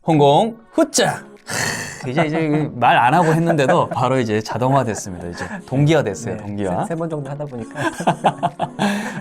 홍공 후짜. 이제 말 안 하고 했는데도 바로 이제 자동화 됐습니다. 이제 동기화 됐어요. 네, 동기화. 세 번 정도 하다 보니까.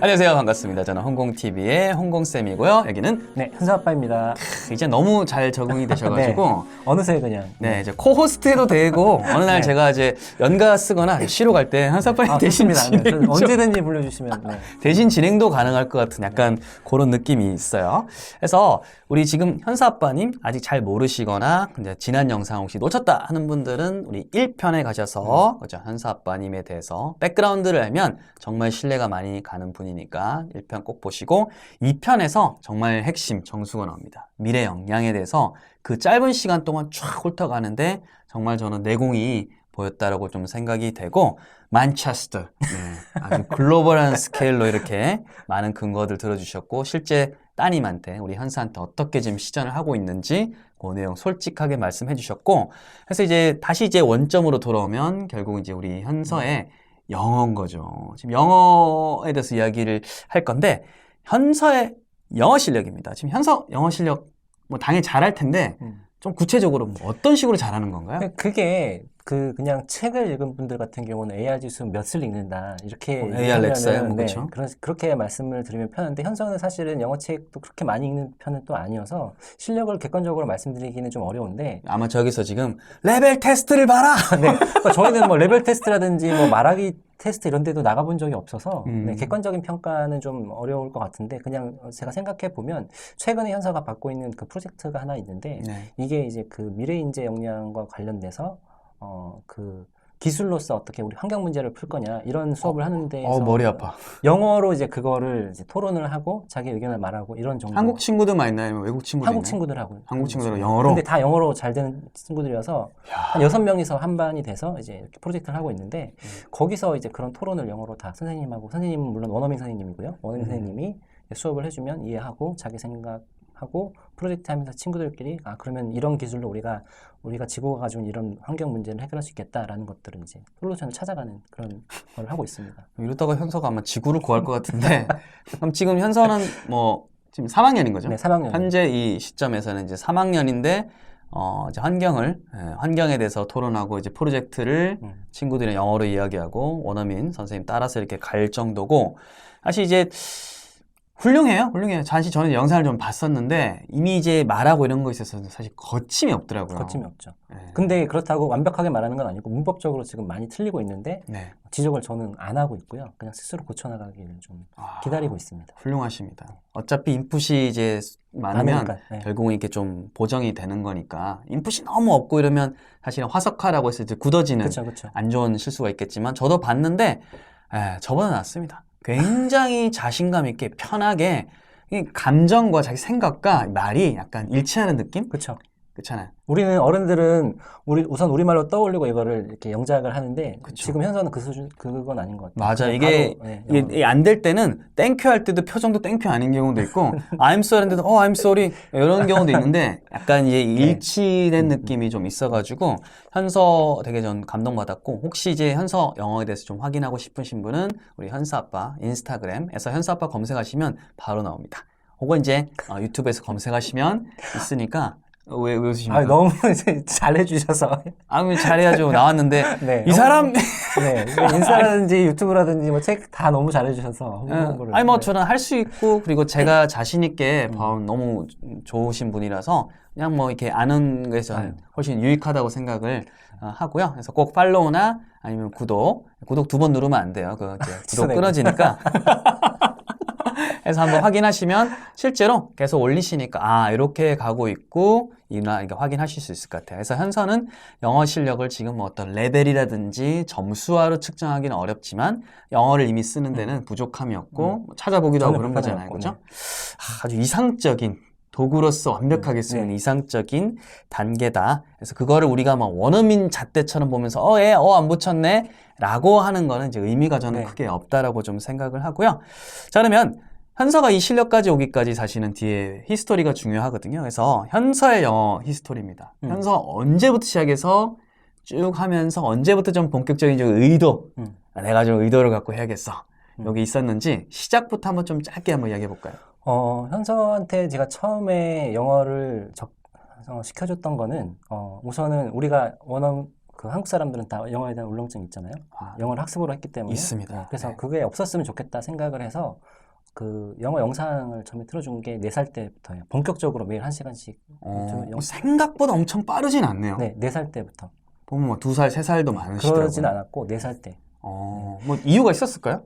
안녕하세요. 반갑습니다. 저는 홍공TV의 홍공쌤이고요. 여기는 네, 현수아빠입니다. 이제 너무 잘 적응이 되셔가지고 네, 어느새 그냥. 네, 이제 코호스트도 되고 어느 날 네. 제가 이제 연가 쓰거나 쉬러 갈 때 한사빠님 대신 좋습니다. 네, 진행 언제든지 불러주시면. 네. 대신 진행도 가능할 것 같은 약간 그런 느낌이 있어요. 그래서 우리 지금 현사 아빠님 아직 잘 모르시거나 이제 지난 영상 혹시 놓쳤다 하는 분들은 우리 1편에 가셔서 그죠? 현사 아빠님에 대해서 백그라운드를 알면 정말 신뢰가 많이 가는 분이니까 1편 꼭 보시고 2편에서 정말 핵심 정수가 나옵니다. 미래 역량에 대해서 그 짧은 시간 동안 쫙 훑어가는데 정말 저는 내공이 보였다라고 좀 생각이 되고 만체스터 아주 글로벌한 스케일로 이렇게 많은 근거들 들어주셨고 실제 따님한테 우리 현사한테 어떻게 지금 시전을 하고 있는지 그 내용 솔직하게 말씀해 주셨고 그래서 이제 다시 이제 원점으로 돌아오면 결국 이제 우리 현서의 영어인 거죠. 지금 영어에 대해서 이야기를 할 건데 현서의 영어 실력입니다. 지금 현서 영어 실력 뭐 당연히 잘할 텐데 좀 구체적으로 뭐 어떤 식으로 잘하는 건가요? 그게 그냥 책을 읽은 분들 같은 경우는 AR 지수 몇을 읽는다 이렇게 AR 렉사요, 하면은, 뭐 네, 그렇죠. 그렇게 말씀을 드리면 편한데 현서는 사실은 영어 책도 그렇게 많이 읽는 편은 또 아니어서 실력을 객관적으로 말씀드리기는 좀 어려운데 아마 저기서 지금 레벨 테스트를 봐라. 네, 그러니까 저희는 뭐 레벨 테스트라든지 뭐 말하기 테스트 이런 데도 나가본 적이 없어서 네, 객관적인 평가는 좀 어려울 것 같은데 그냥 제가 생각해 보면 최근에 현서가 받고 있는 그 프로젝트가 하나 있는데 네. 이게 이제 그 미래인재 역량과 관련돼서 그 기술로서 어떻게 우리 환경 문제를 풀 거냐 이런 수업을 하는데 머리 아파. 영어로 이제 그거를 이제 토론을 하고 자기 의견을 말하고 이런 정도. 한국 친구들만 있나요? 아니면 외국 친구들 한국 있나요? 친구들하고. 한국 친구들은 영어로? 근데 다 영어로 잘 되는 친구들이어서 한 6명이서 한 반이 돼서 이제 이렇게 프로젝트를 하고 있는데 거기서 이제 그런 토론을 영어로 다 선생님은 물론 원어민 선생님이고요. 원어민 선생님이 수업을 해주면 이해하고 자기 생각하고 프로젝트 하면서 친구들끼리 그러면 이런 기술로 우리가 지구가 가지고 이런 환경 문제를 해결할 수 있겠다라는 것들을 이제 솔루션을 찾아가는 그런 걸 하고 있습니다. 이러다가 현서가 아마 지구를 구할 것 같은데 그럼 지금 현서는 뭐 지금 3학년인 거죠? 네, 3학년. 현재 이 시점에서는 이제 3학년인데 이제 환경에 대해서 토론하고 이제 프로젝트를 친구들이랑 영어로 이야기하고 원어민 선생님 따라서 이렇게 갈 정도고 사실 이제 훌륭해요. 사실 저는 영상을 좀 봤었는데 이미 이제 말하고 이런 거에 있어서는 사실 거침이 없더라고요. 거침이 없죠. 네. 근데 그렇다고 완벽하게 말하는 건 아니고 문법적으로 지금 많이 틀리고 있는데 네. 지적을 저는 안 하고 있고요. 그냥 스스로 고쳐나가기를 좀 기다리고 있습니다. 훌륭하십니다. 어차피 인풋이 이제 많으면 많으니까, 네. 결국은 이렇게 좀 보정이 되는 거니까 인풋이 너무 없고 이러면 사실은 화석화라고 해서 이제 굳어지는 그쵸. 안 좋은 실수가 있겠지만 저도 봤는데 저보다 낫습니다. 굉장히 자신감 있게 편하게 이 감정과 자기 생각과 말이 약간 일치하는 느낌? 그렇죠. 그렇잖아요. 우리는 어른들은 우선 우리말로 떠올리고 이거를 이렇게 영작을 하는데 그쵸. 지금 현서는 그 수준 그건 아닌 것 같아요. 맞아. 그냥 이게 바로, 네, 안 될 때는 땡큐 할 때도 표정도 땡큐 아닌 경우도 있고 I'm sorry 하는데도 I'm sorry 이런 경우도 있는데 약간 이제 일치된 느낌이 좀 있어가지고 현서 되게 전 감동받았고 혹시 이제 현서 영어에 대해서 좀 확인하고 싶으신 분은 우리 현서 아빠 인스타그램에서 현서 아빠 검색하시면 바로 나옵니다. 혹은 이제 유튜브에서 검색하시면 있으니까 왜 웃으십니까? 너무 잘해주셔서. 잘해야죠. 나왔는데 네, 이 사람 네, 인스타라든지 유튜브라든지 뭐 책 다 너무 잘해주셔서 홍보를. 뭐 저는 할 수 있고 그리고 제가 자신 있게 너무 좋으신 분이라서 그냥 뭐 이렇게 아는 것에서 훨씬 유익하다고 생각을 하고요. 그래서 꼭 팔로우나 아니면 구독 2번 누르면 안 돼요. 이제 구독 끊어지니까. 해서 한번 확인하시면 실제로 계속 올리시니까 이렇게 가고 있고 이렇게 확인하실 수 있을 것 같아요. 그래서 현서는 영어 실력을 지금 뭐 어떤 레벨이라든지 점수화로 측정하기는 어렵지만 영어를 이미 쓰는 데는 부족함이 없고 뭐 찾아보기도 하고 그런 거잖아요. 그렇죠? 아주 이상적인 도구로서 완벽하게 쓰는 이상적인 단계다. 그래서 그거를 우리가 막 원어민 잣대처럼 보면서 안 붙였네 라고 하는 거는 이제 의미가 저는 크게 없다라고 좀 생각을 하고요. 자, 그러면 현서가 이 실력까지 오기까지 사실은 뒤에 히스토리가 중요하거든요. 그래서 현서의 영어 히스토리입니다. 현서 언제부터 시작해서 쭉 하면서 언제부터 좀 본격적인 의도, 내가 좀 의도를 갖고 해야겠어. 여기 있었는지 시작부터 한번 좀 짧게 한번 이야기해 볼까요? 현서한테 제가 처음에 영어를 시켜줬던 거는 우선은 우리가 그 한국 사람들은 다 영어에 대한 울렁증이 있잖아요. 영어를 학습으로 했기 때문에 있습니다. 네, 그래서 네. 그게 없었으면 좋겠다 생각을 해서 그 영어 영상을 처음에 틀어준 게 4살 때부터예요. 본격적으로 매일 1시간씩 생각보다 엄청 빠르진 않네요. 네, 4살 때부터. 보면 뭐 2살, 3살도 많으시더라고요. 그러진 않았고 4살 때. 뭐 이유가 있었을까요?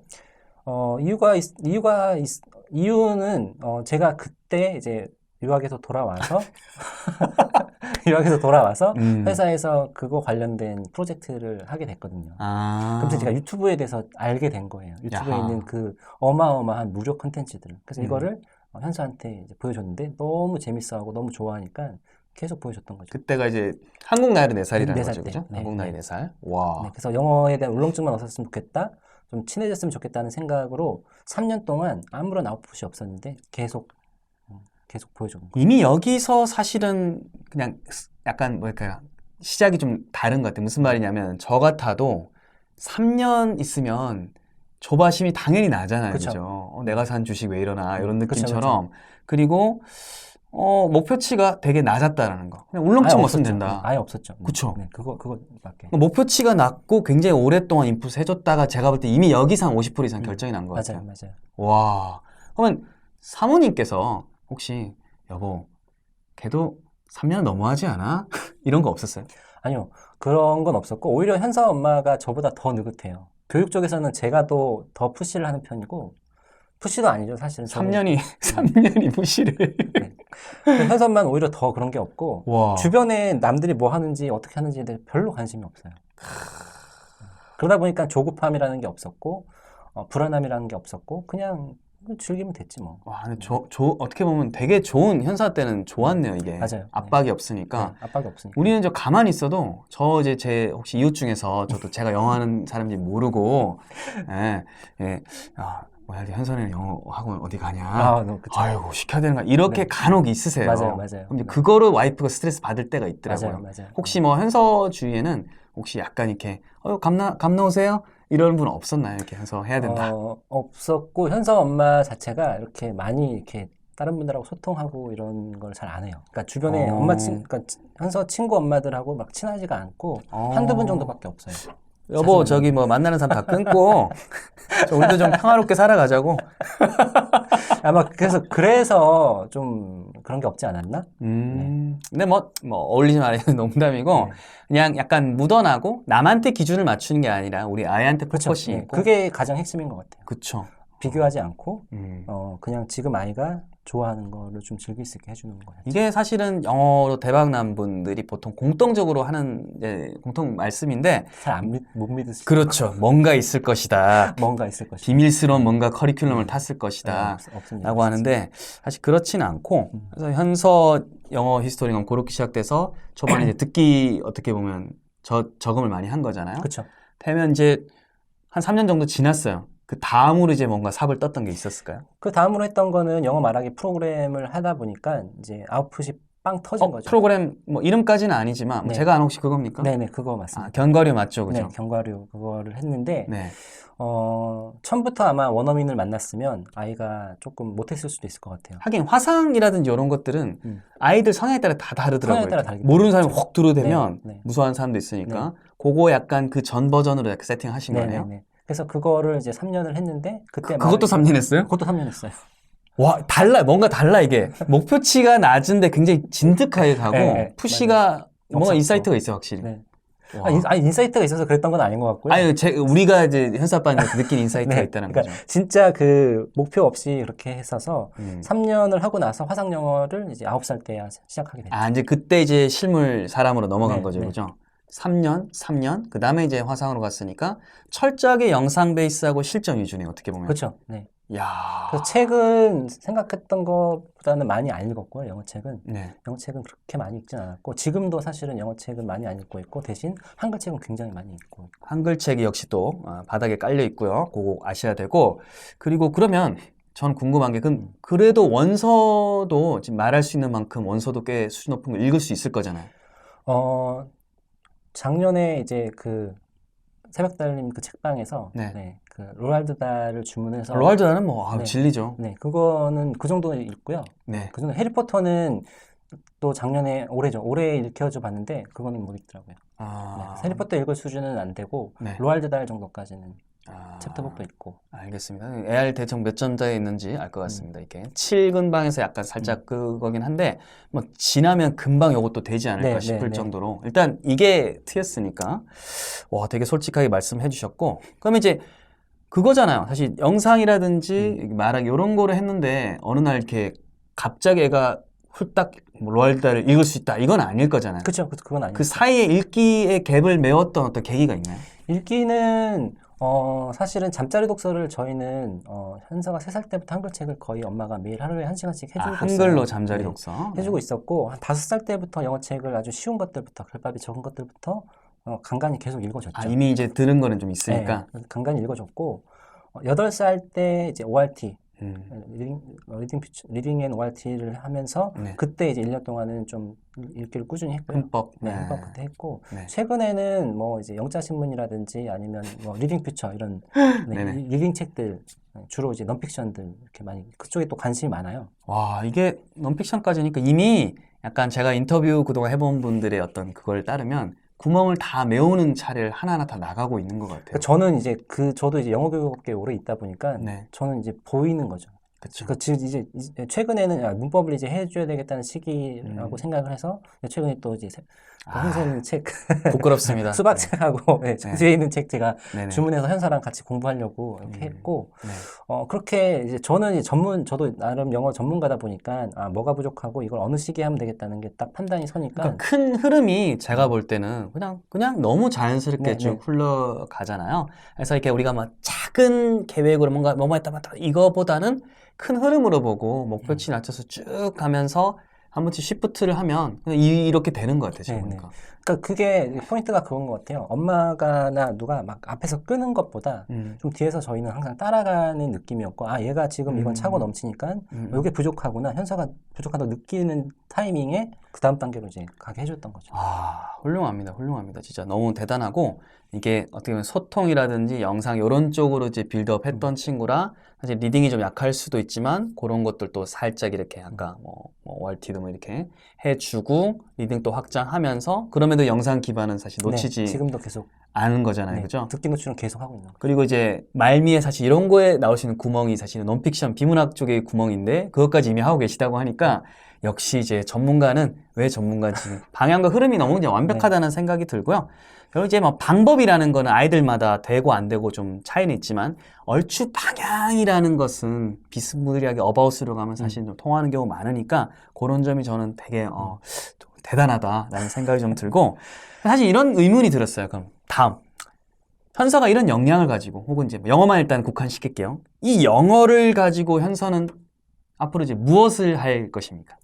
이유는 제가 그때 이제 유학에서 돌아와서 유학에서 돌아와서 회사에서 그거 관련된 프로젝트를 하게 됐거든요. 그래서 제가 유튜브에 대해서 알게 된 거예요. 유튜브에 야하. 있는 그 어마어마한 무료 콘텐츠들. 그래서 이거를 현수한테 이제 보여줬는데 너무 재밌어하고 너무 좋아하니까 계속 보여줬던 거죠. 그때가 이제 한국 나이로 4살이라는 4살 거죠, 때. 그죠? 네, 한국 나이 네. 4살. 와. 네, 그래서 영어에 대한 울렁증만 없었으면 좋겠다. 좀 친해졌으면 좋겠다는 생각으로 3년 동안 아무런 아웃풋이 없었는데 계속 보여주는 거예요. 이미 여기서 사실은 그냥 약간 뭐랄까요. 시작이 좀 다른 것 같아요. 무슨 말이냐면 저 같아도 3년 있으면 조바심이 당연히 나잖아요. 그쵸. 그죠? 내가 산 주식 왜 이러나 이런 그쵸, 느낌처럼. 그리고 목표치가 되게 낮았다라는 거. 그냥 울렁증 없으면 된다. 아예 없었죠. 네. 그쵸. 네, 그거밖에. 목표치가 낮고 굉장히 오랫동안 인풋 해줬다가 제가 볼 때 이미 여기서 한 50% 이상 결정이 난 것 같아요. 맞아요. 와. 그러면 사모님께서 혹시 여보, 걔도 3년 너무하지 않아? 이런 거 없었어요? 아니요. 그런 건 없었고 오히려 현서 엄마가 저보다 더 느긋해요. 교육 쪽에서는 제가 더 푸시를 하는 편이고 푸시도 아니죠. 사실은 3년이 무시를. 네. 현서 엄마는 오히려 더 그런 게 없고 와. 주변에 남들이 뭐 하는지 어떻게 하는지에 대해 별로 관심이 없어요. 그러다 보니까 조급함이라는 게 없었고 불안함이라는 게 없었고 그냥 즐기면 됐지 뭐. 와, 근데 어떻게 보면 되게 좋은, 현사 때는 좋았네요, 이게. 맞아요. 압박이 없으니까. 네, 압박이 없으니까. 우리는 저 가만히 있어도, 제 혹시 이웃 중에서 저도 제가 영어 하는 사람인지 모르고, 뭐야, 현선이는 영어 학원 어디 가냐? 그쵸. 아이고, 시켜야 되는 거야. 이렇게 네. 간혹 있으세요. 맞아요. 근데 그거를 와이프가 스트레스 받을 때가 있더라고요. 맞아요. 혹시 뭐 현서 주위에는 혹시 약간 이렇게, 감나 오세요? 이런 분 없었나요? 이렇게 해서 해야 된다. 없었고 현서 엄마 자체가 이렇게 많이 이렇게 다른 분들하고 소통하고 이런 걸 잘 안 해요. 그러니까 주변에 그러니까 현서 친구 엄마들하고 막 친하지가 않고 한두 분 정도밖에 없어요. 여보, 저기 뭐 만나는 사람 다 끊고 우리도 좀 평화롭게 살아가자고. 아마 그래서 좀 그런 게 없지 않았나? 근데 뭐 어울리지 말아요. 농담이고 네. 그냥 약간 묻어나고 남한테 기준을 맞추는 게 아니라 우리 아이한테 그렇죠. 포커싱 있고. 그게 가장 핵심인 것 같아요. 그쵸. 비교하지 않고 그냥 지금 아이가 좋아하는 거를 좀 즐길 수 있게 해주는 거예요. 이게 사실은 영어로 대박난 분들이 보통 공통적으로 하는 공통 말씀인데 잘 못 믿으시죠? 그렇죠. 뭔가 있을 것이다. 뭔가 있을 것이다. 비밀스러운 뭔가 커리큘럼을 탔을 것이다. 라고 하는데 사실 그렇지는 않고 그래서 현서 영어 히스토리는 그렇게 시작돼서 초반에 이제 듣기 어떻게 보면 적응을 많이 한 거잖아요. 그렇죠. 되면 이제 한 3년 정도 지났어요. 그 다음으로 이제 뭔가 삽을 떴던 게 있었을까요? 그 다음으로 했던 거는 영어 말하기 프로그램을 하다 보니까 이제 아웃풋이 빵 터진 거죠. 프로그램 뭐 이름까지는 아니지만 뭐 네. 제가 아는 혹시 그겁니까? 네네, 그거 맞습니다. 견과류 맞죠, 그죠? 네, 견과류 그거를 했는데 네. 처음부터 아마 원어민을 만났으면 아이가 조금 못했을 수도 있을 것 같아요. 하긴 화상이라든지 이런 것들은 아이들 성향에 따라 다 다르더라고요. 성향에 따라 다르기 모르는 사람이 때문에. 확 들어대면 네. 무서워하는 사람도 있으니까 그거 약간 그 전 버전으로 이렇게 세팅하신 거네요. 네. 그래서 그거를 이제 3년을 했는데 그때 그것도 3년 했어요? 그것도 3년 했어요. 와, 뭔가 달라 이게. 목표치가 낮은데 굉장히 진득하게 가고 네, 푸시가 뭔가 없었죠. 인사이트가 있어요, 확실히. 네. 와. 인사이트가 있어서 그랬던 건 아닌 것 같고요. 우리가 이제 현사반에서 느낀 인사이트가 있다는 그러니까 거죠. 진짜 그 목표 없이 그렇게 했어서 3년을 하고 나서 화상 영어를 이제 9살 때야 시작하게 됐죠. 이제 그때 이제 실물 사람으로 넘어간 네, 거죠, 네. 그죠? 3년, 그 다음에 이제 화상으로 갔으니까 철저하게 영상 베이스하고 실전 위주네요, 어떻게 보면. 그렇죠. 네. 야. 그래서 책은 생각했던 것보다는 많이 안 읽었고요. 영어책은. 네. 영어책은 그렇게 많이 읽진 않았고 지금도 사실은 영어책은 많이 안 읽고 있고 대신 한글책은 굉장히 많이 읽고 있고. 한글책이 역시 또 바닥에 깔려 있고요. 그거 아셔야 되고. 그리고 그러면 전 궁금한 게 그래도 원서도 지금 말할 수 있는 만큼 원서도 꽤 수준 높은 거 읽을 수 있을 거잖아요. 작년에 이제 그 새벽달님 그 책방에서 네. 그 로알드 달을 주문해서 로알드 달은 뭐 네. 진리죠. 네, 그거는 그 정도 읽고요. 네. 그 정도 해리포터는 또 작년에 올해 읽혀줘 봤는데 그거는 못 읽더라고요. 네, 해리포터 읽을 수준은 안 되고 네. 로알드 달 정도까지는 챕터북도 있고. 알겠습니다. AR 대충 몇 전자에 있는지 알 것 같습니다. 이게 7근방에서 약간 살짝 그거긴 한데 뭐 지나면 금방 이것도 되지 않을까 네, 싶을 네, 정도로 일단 이게 T였으니까 와 되게 솔직하게 말씀해 주셨고 그럼 이제 그거잖아요. 사실 영상이라든지 말하기 이런 거를 했는데 어느 날 이렇게 갑자기 애가 훌딱 뭐 로알드를 읽을 수 있다 이건 아닐 거잖아요. 그렇죠. 그건 아니에요. 그 사이에 읽기의 갭을 메웠던 어떤 계기가 있나요? 읽기는 사실은 잠자리 독서를 저희는 현서가 3살 때부터 한글책을 거의 엄마가 매일 하루에 1시간씩 해주고 한글로 있어요. 잠자리 네, 독서 해주고 있었고 한 5살 때부터 영어책을 아주 쉬운 것들부터 글밥이 적은 것들부터 간간히 계속 읽어줬죠. 이미 이제 들은 거는 좀 있으니까. 네, 간간히 읽어줬고 8살 때 이제 ORT 리딩 앤 ORT를 하면서 네. 그때 이제 1년 동안은 좀 읽기를 꾸준히 했고요. 흠법. 네, 흠법 그때 했고 네. 최근에는 뭐 이제 영자신문이라든지 아니면 뭐 리딩 퓨처 이런 네네. 리딩 책들 주로 이제 넌픽션들 이렇게 많이 그쪽에 또 관심이 많아요. 와, 이게 넌픽션까지니까 이미 약간 제가 인터뷰 그동안 해본 분들의 어떤 그걸 따르면 구멍을 다 메우는 차례를 하나하나 다 나가고 있는 것 같아요. 그러니까 저는 이제 저도 이제 영어 교육업계에 오래 있다 보니까 네. 저는 이제 보이는 거죠. 그렇죠. 그러니까 지금 이제 최근에는 문법을 이제 해줘야 되겠다는 시기라고 생각을 해서 최근에 또 이제 선생님 책 부끄럽습니다. 수박 책하고 네, 뒤에 있는 책 제가 네네. 주문해서 현서랑 같이 공부하려고 이렇게 했고 네. 그렇게 이제 저는 이제 저도 나름 영어 전문가다 보니까 뭐가 부족하고 이걸 어느 시기에 하면 되겠다는 게 딱 판단이 서니까 그러니까 큰 흐름이 제가 볼 때는 그냥 너무 자연스럽게 네, 쭉 네. 흘러가잖아요. 그래서 이렇게 우리가 막 작은 계획으로 뭔가 뭐뭐 했다 이거보다는 큰 흐름으로 보고 목표치 낮춰서 쭉 가면서 한 번씩 시프트를 하면 그냥 이렇게 되는 것 같아요. 제가 네, 네. 보니까. 그러니까 그게 포인트가 그건 것 같아요. 엄마가나 누가 막 앞에서 끄는 것보다 좀 뒤에서 저희는 항상 따라가는 느낌이었고 얘가 지금 이건 차고 넘치니까 이게 부족하구나 현서가 부족하다고 느끼는 타이밍에 그 다음 단계로 이제 가게 해줬던 거죠. 훌륭합니다. 훌륭합니다. 진짜 너무 대단하고 이게 어떻게 보면 소통이라든지 영상 이런 쪽으로 이제 빌드업 했던 친구라 사실 리딩이 좀 약할 수도 있지만 그런 것들도 살짝 이렇게 아까 뭐 ORT도 뭐 이렇게 해주고 리딩 또 확장하면서 그럼에도 영상 기반은 사실 놓치지 네, 지금도 계속 않은 거잖아요. 그죠? 듣기 노출은 계속 하고 있는 거죠. 그리고 이제 말미에 사실 이런 거에 나올 수 있는 구멍이 사실은 논픽션 비문학 쪽의 구멍인데 그것까지 이미 하고 계시다고 하니까 역시 이제 전문가는 왜 전문가인지 방향과 흐름이 너무 이제 완벽하다는 생각이 들고요. 그리고 이제 뭐 방법이라는 거는 아이들마다 되고 안 되고 좀 차이는 있지만 얼추 방향이라는 것은 비스무리하게 어바웃으로 가면 사실 좀 통하는 경우가 많으니까 그런 점이 저는 되게 좀 대단하다라는 생각이 좀 들고 사실 이런 의문이 들었어요. 그럼 다음 현서가 이런 역량을 가지고 혹은 이제 영어만 일단 국한시킬게요. 이 영어를 가지고 현서는 앞으로 이제 무엇을 할 것입니까?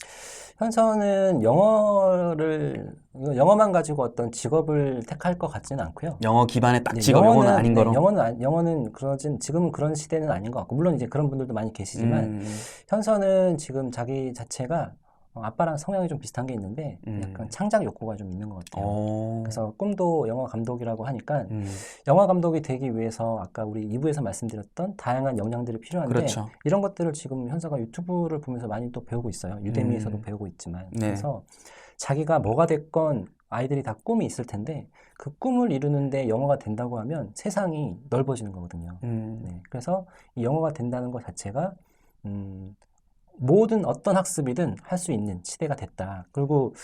현서는 영어만 가지고 어떤 직업을 택할 것 같지는 않고요. 영어 기반의 딱 직업, 영어는 아닌 거로. 영어는 지금은 그런 시대는 아닌 것 같고, 물론 이제 그런 분들도 많이 계시지만, 현서는 지금 자기 자체가 아빠랑 성향이 좀 비슷한 게 있는데, 약간 창작 욕구가 좀 있는 것 같아요. 그래서 꿈도 영화 감독이라고 하니까, 영화 감독이 되기 위해서 아까 우리 2부에서 말씀드렸던 다양한 역량들이 필요한데, 그렇죠. 이런 것들을 지금 현서가 유튜브를 보면서 많이 또 배우고 있어요. 유대미에서도 배우고 있지만. 네. 그래서 자기가 뭐가 됐건 아이들이 다 꿈이 있을 텐데 그 꿈을 이루는데 영어가 된다고 하면 세상이 넓어지는 거거든요. 네. 그래서 이 영어가 된다는 것 자체가 모든 어떤 학습이든 할 수 있는 시대가 됐다. 그리고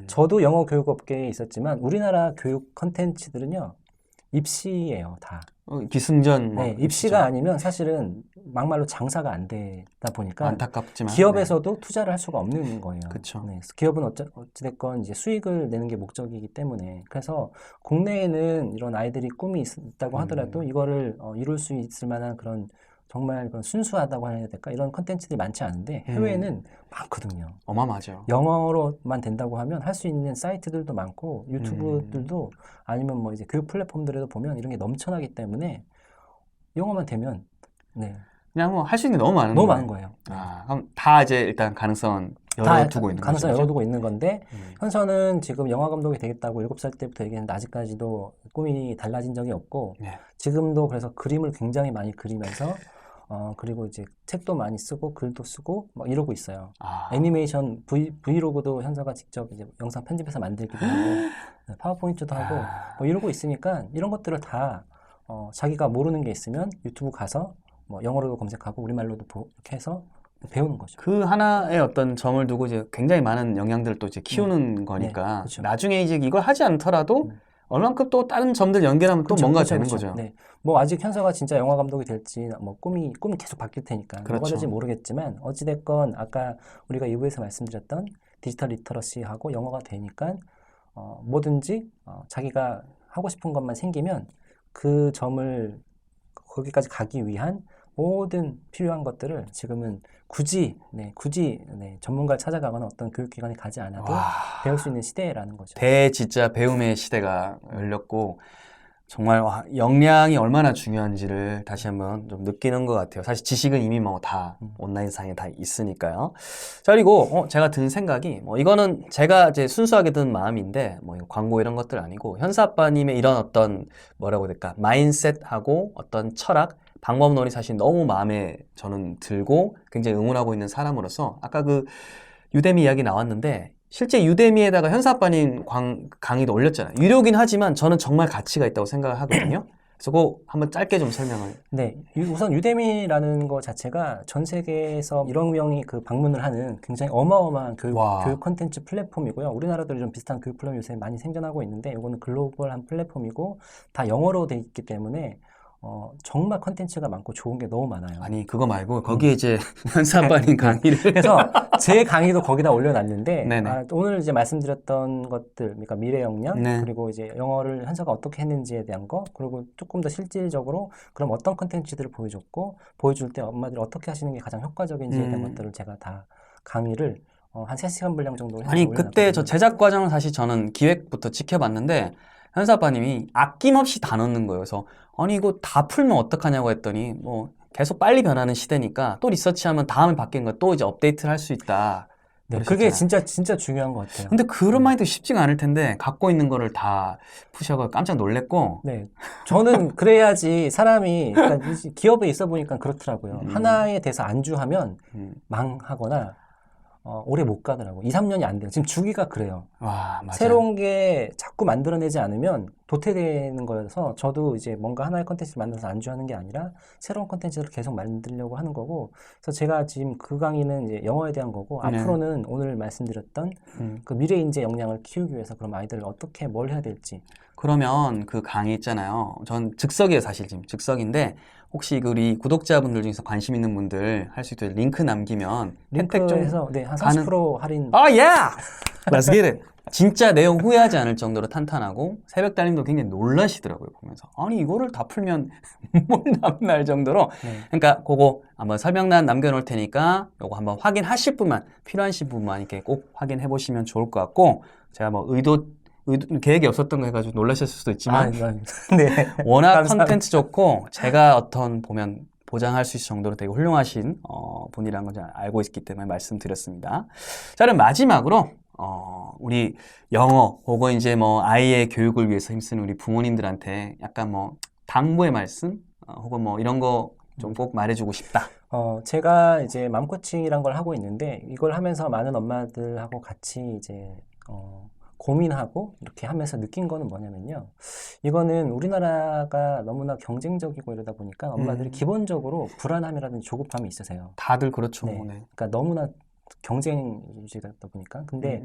저도 영어 교육업계에 있었지만 우리나라 교육 컨텐츠들은요. 입시예요, 다. 기승전. 네, 입시가 아니면 사실은 막말로 장사가 안 되다 보니까 안타깝지만 기업에서도 투자를 할 수가 없는 거예요. 그렇죠. 네, 기업은 어찌됐건 이제 수익을 내는 게 목적이기 때문에 그래서 국내에는 이런 아이들이 꿈이 있다고 하더라도 이거를 이룰 수 있을 만한 그런 정말 그런 순수하다고 해야 될까 이런 컨텐츠들이 많지 않은데 해외에는 많거든요. 어마어마하죠. 영어로만 된다고 하면 할 수 있는 사이트들도 많고 유튜브들도 아니면 뭐 이제 교육 플랫폼들에도 보면 이런 게 넘쳐나기 때문에 영어만 되면 그냥 뭐 할 수 있는 게 너무 많은 너무 거예요. 많은 거예요. 그럼 다 이제 일단 가능성 열어두고 있는 거죠. 가능성 열어두고 있는 건데 현서는 지금 영화 감독이 되겠다고 7살 때부터 얘기했는데 아직까지도 꿈이 달라진 적이 없고 지금도 그래서 그림을 굉장히 많이 그리면서 그리고 이제 책도 많이 쓰고 글도 쓰고 막 이러고 있어요. 아. 애니메이션 브이로그도 현서가 직접 이제 영상 편집해서 만들기도 하고 파워포인트도 하고 뭐 이러고 있으니까 이런 것들을 다 자기가 모르는 게 있으면 유튜브 가서 뭐 영어로도 검색하고 우리말로도 이렇게 해서 배우는 거죠. 그 하나의 어떤 점을 두고 이제 굉장히 많은 영향들을 또 이제 키우는 거니까 그쵸. 나중에 이제 이걸 하지 않더라도 얼만큼 또 다른 점들 연결하면 또 뭔가 되는 거죠. 네. 뭐 아직 현서가 진짜 영화 감독이 될지 뭐 꿈이 계속 바뀔 테니까 뭐가 그렇죠. 될지 모르겠지만 어찌됐건 아까 우리가 2부에서 말씀드렸던 디지털 리터러시하고 영어가 되니까 뭐든지 자기가 하고 싶은 것만 생기면 그 점을 거기까지 가기 위한 모든 필요한 것들을 지금은 굳이 전문가를 찾아가거나 어떤 교육기관에 가지 않아도 배울 수 있는 시대라는 거죠. 진짜 배움의 시대가 열렸고 정말 역량이 얼마나 중요한지를 다시 한번 좀 느끼는 것 같아요. 사실 지식은 이미 뭐 다 온라인상에 다 있으니까요. 자, 그리고 제가 든 생각이 이거는 제가 이제 순수하게 든 마음인데 뭐 광고 이런 것들 아니고 현사 아빠님의 이런 어떤 뭐라고 해야 될까 마인셋하고 어떤 철학 방법론이 사실 너무 마음에 저는 들고 굉장히 응원하고 있는 사람으로서 아까 그 유대미 이야기 나왔는데 실제 유대미에다가 현사 아빠님 강의도 올렸잖아요. 유료긴 하지만 저는 정말 가치가 있다고 생각을 하거든요. 그래서 그거 한번 짧게 좀 설명을. 네, 우선 유대미라는 거 자체가 전 세계에서 1억 명이 그 방문을 하는 굉장히 어마어마한 교육 콘텐츠 플랫폼이고요. 우리나라도 좀 비슷한 교육 플랫폼이 요새 많이 생겨나고 있는데 이거는 글로벌한 플랫폼이고 다 영어로 돼 있기 때문에 정말 컨텐츠가 많고 좋은 게 너무 많아요. 아니 그거 말고 거기에 이제 현사 아빠님 강의를 그래서 제 강의도 거기다 올려놨는데 네네. 오늘 이제 말씀드렸던 것들, 그러니까 미래 역량 네. 그리고 이제 영어를 현서가 어떻게 했는지에 대한 거 그리고 조금 더 실질적으로 그럼 어떤 컨텐츠들을 보여줬고 보여줄 때 엄마들이 어떻게 하시는 게 가장 효과적인지에 대한 것들을 제가 다 강의를 한 3시간 분량 정도 해서 아니 올려놨거든요. 그때 저 제작 과정을 사실 저는 기획부터 지켜봤는데 현사 아빠님이 아낌없이 다 넣는 거예요. 그래서 아니 이거 다 풀면 어떡하냐고 했더니 뭐 계속 빨리 변하는 시대니까 또 리서치하면 다음에 바뀌는 거 또 이제 업데이트를 할 수 있다. 네, 그게 진짜 중요한 것 같아요. 근데 그런 마인드 쉽지가 않을 텐데 갖고 있는 거를 다 푸셔가 깜짝 놀랬고. 네, 저는 그래야지 사람이 그러니까 기업에 있어 보니까 그렇더라고요. 하나에 대해서 안주하면 망하거나 오래 못 가더라고. 2, 3년이 안 돼요. 지금 주기가 그래요. 와, 맞아요. 새로운 게 자꾸 만들어내지 않으면 도태되는 거여서 저도 이제 뭔가 하나의 컨텐츠를 만들어서 안주하는 게 아니라 새로운 컨텐츠를 계속 만들려고 하는 거고. 그래서 제가 지금 그 강의는 이제 영어에 대한 거고 네. 앞으로는 오늘 말씀드렸던 그 미래 인재 역량을 키우기 위해서 그럼 아이들을 어떻게 뭘 해야 될지. 그러면 그 강의 있잖아요. 전 즉석이에요, 사실 지금 즉석인데 혹시 우리 구독자분들 중에서 관심 있는 분들 할 수 있도록 링크 남기면 혜택 좀 링크에서 한 30% 할인. Let's get it. 진짜 내용 후회하지 않을 정도로 탄탄하고 새벽 달님도 굉장히 놀라시더라고요 보면서 아니 이거를 다 풀면 뭘 남날 정도로. 그러니까 그거 한번 설명란 남겨놓을 테니까 요거 한번 확인하실 분만 필요하신 분만 이렇게 꼭 확인해 보시면 좋을 것 같고 제가 뭐 계획이 없었던 거 해가지고 놀라셨을 수도 있지만 네. 워낙 감사합니다. 컨텐츠 좋고 제가 보면 보장할 수 있을 정도로 되게 훌륭하신 분이라는 걸 제가 알고 있기 때문에 말씀드렸습니다. 자, 그럼 마지막으로 우리 영어 혹은 이제 뭐 아이의 교육을 위해서 힘쓰는 우리 부모님들한테 약간 뭐 당부의 말씀 혹은 뭐 이런 거 좀 꼭 말해주고 싶다. 제가 이제 맘코칭이란 걸 하고 있는데 이걸 하면서 많은 엄마들하고 같이 이제 고민하고 이렇게 하면서 느낀 거는 뭐냐면요. 이거는 우리나라가 너무나 경쟁적이고 이러다 보니까 엄마들이 기본적으로 불안함이라든지 조급함이 있으세요. 다들 그렇죠. 네. 네. 그러니까 너무나 경쟁 유지다 보니까. 근데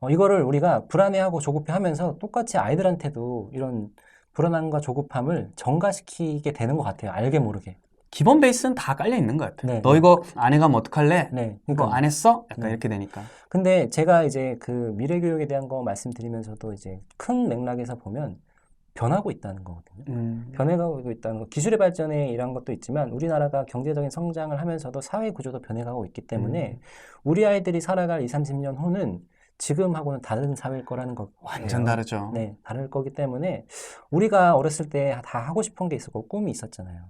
이거를 우리가 불안해하고 조급해하면서 똑같이 아이들한테도 이런 불안함과 조급함을 전가시키게 되는 것 같아요. 알게 모르게. 기본 베이스는 다 깔려 있는 것 같아요. 네. 너 이거 안 해가면 어떡할래? 네. 이거 그러니까 안 했어? 약간 네. 이렇게 되니까. 근데 제가 이제 그 미래 교육에 대한 거 말씀드리면서도 이제 큰 맥락에서 보면 변하고 있다는 거거든요. 변해가고 있다는 거. 기술의 발전에 이런 것도 있지만 우리나라가 경제적인 성장을 하면서도 사회 구조도 변해가고 있기 때문에 우리 아이들이 살아갈 20, 30년 후는 지금하고는 다른 사회일 거라는 거. 완전 다르죠. 네, 다를 거기 때문에 우리가 어렸을 때 다 하고 싶은 게 있었고 꿈이 있었잖아요.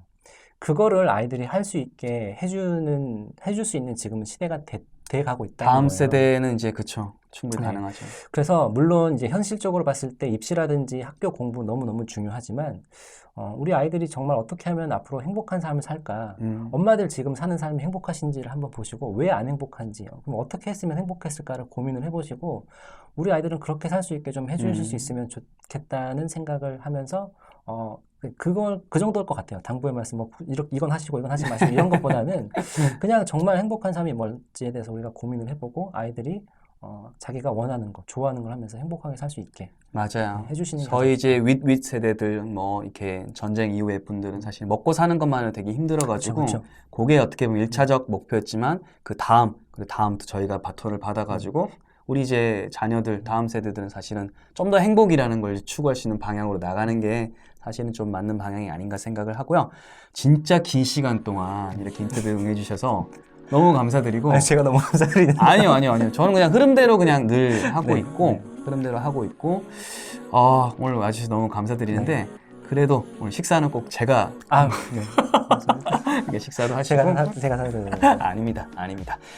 그거를 아이들이 할 수 있게 해줄 수 있는 지금은 시대가 돼 가고 있다는 다음 거예요. 세대는 이제 그쵸. 충분히 네. 가능하죠. 그래서 물론 이제 현실적으로 봤을 때 입시라든지 학교 공부 너무너무 중요하지만 우리 아이들이 정말 어떻게 하면 앞으로 행복한 삶을 살까? 엄마들 지금 사는 삶이 행복하신지를 한번 보시고 왜 안 행복한지, 그럼 어떻게 했으면 행복했을까를 고민을 해보시고 우리 아이들은 그렇게 살 수 있게 좀 해주실 수 있으면 좋겠다는 생각을 하면서 그 정도일 것 같아요. 당부의 말씀 뭐 이건 하시고 이건 하지 마시고 이런 것보다는 그냥 정말 행복한 삶이 뭘지에 대해서 우리가 고민을 해보고 아이들이 자기가 원하는 거, 좋아하는 걸 하면서 행복하게 살 수 있게 맞아요. 해주시는 게 저희 이제 윗 세대들 뭐 이렇게 전쟁 이후의 분들은 사실 먹고 사는 것만은 되게 힘들어가지고 그쵸. 그게 어떻게 보면 1차적 목표였지만 그 다음도 저희가 바톤을 받아가지고 우리 이제 자녀들 다음 세대들은 사실은 좀 더 행복이라는 걸 추구할 수 있는 방향으로 나가는 게 사실은 좀 맞는 방향이 아닌가 생각을 하고요. 진짜 긴 시간 동안 이렇게 인터뷰 응해주셔서 너무 감사드리고 제가 너무 감사드립니다. 아니요. 저는 그냥 흐름대로 그냥 늘 하고 네, 있고 네. 흐름대로 하고 있고 오늘 와주셔서 너무 감사드리는데 그래도 오늘 식사는 꼭 제가 네. 이게 식사도 하시고 제가 사드려요. 아닙니다.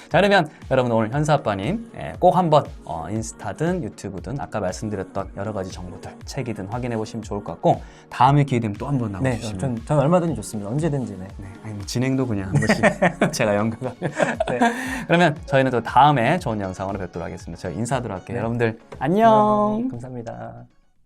자, 그러면 여러분 오늘 현사 아빠님 꼭 한번 인스타든 유튜브든 아까 말씀드렸던 여러 가지 정보들 책이든 확인해 보시면 좋을 것 같고 다음에 기회 되면 또 한번 네, 나와주시면 전 얼마든지 좋습니다. 언제든지. 네. 아니, 뭐 진행도 그냥 한 번씩 제가 연극을 네. 그러면 저희는 또 다음에 좋은 영상으로 뵙도록 하겠습니다. 저희 인사하도록 할게요. 네. 여러분들 안녕. 감사합니다.